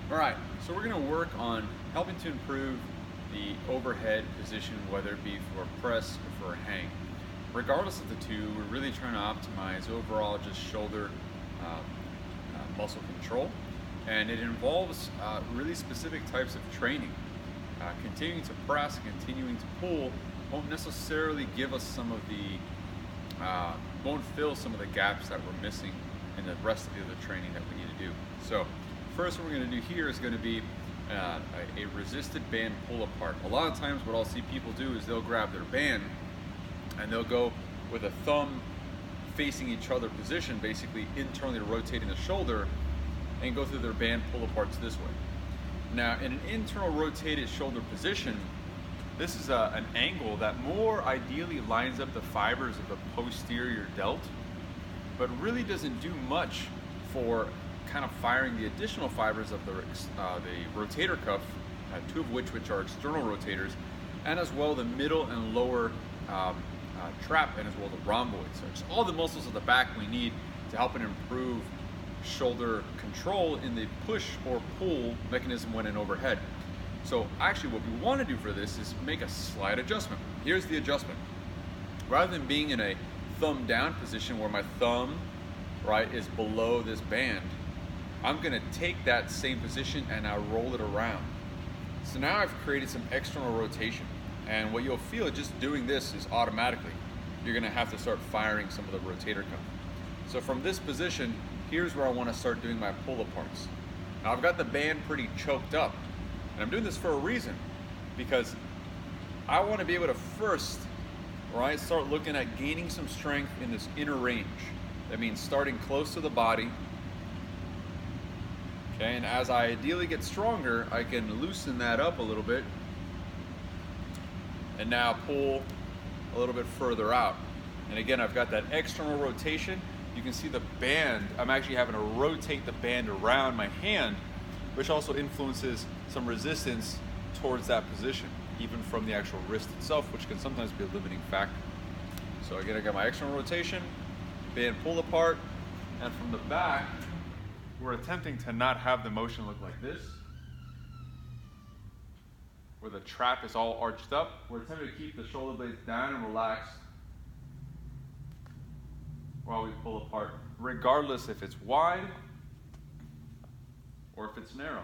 All right, so we're going to work on helping to improve the overhead position, whether it be for a press or for a hang. Regardless of the two, we're really trying to optimize overall just shoulder muscle control, and it involves really specific types of training. Continuing to press, continuing to pull won't necessarily give us some of the, won't fill some of the gaps that we're missing in the rest of the other training that we need to do. So first what we're going to do here is going to be a resisted band pull apart. A lot of times what I'll see people do is they'll grab their band and they'll go with a thumb facing each other position, basically internally rotating the shoulder, and go through their band pull aparts this way. Now in an internal rotated shoulder position, this is an angle that more ideally lines up the fibers of the posterior delt, but really doesn't do much for kind of firing the additional fibers of the rotator cuff, two of which are external rotators, and as well the middle and lower trap, and as well the rhomboid. So it's all the muscles of the back we need to help and improve shoulder control in the push or pull mechanism when in overhead. So actually what we want to do for this is make a slight adjustment. Here's the adjustment. Rather than being in a thumb down position where my thumb, right, is below this band, I'm gonna take that same position and I roll it around. So now I've created some external rotation, and what you'll feel just doing this is automatically you're gonna have to start firing some of the rotator cuff. So from this position, here's where I wanna start doing my pull aparts. Now I've got the band pretty choked up, and I'm doing this for a reason, because I wanna be able to first, right, start looking at gaining some strength in this inner range. That means starting close to the body. Okay, and as I ideally get stronger, I can loosen that up a little bit and now pull a little bit further out. And again, I've got that external rotation. You can see the band, I'm actually having to rotate the band around my hand, which also influences some resistance towards that position, even from the actual wrist itself, which can sometimes be a limiting factor. So again, I got my external rotation, band pull apart, and from the back, we're attempting to not have the motion look like this, where the trap is all arched up. We're attempting to keep the shoulder blades down and relaxed while we pull apart, regardless if it's wide or if it's narrow.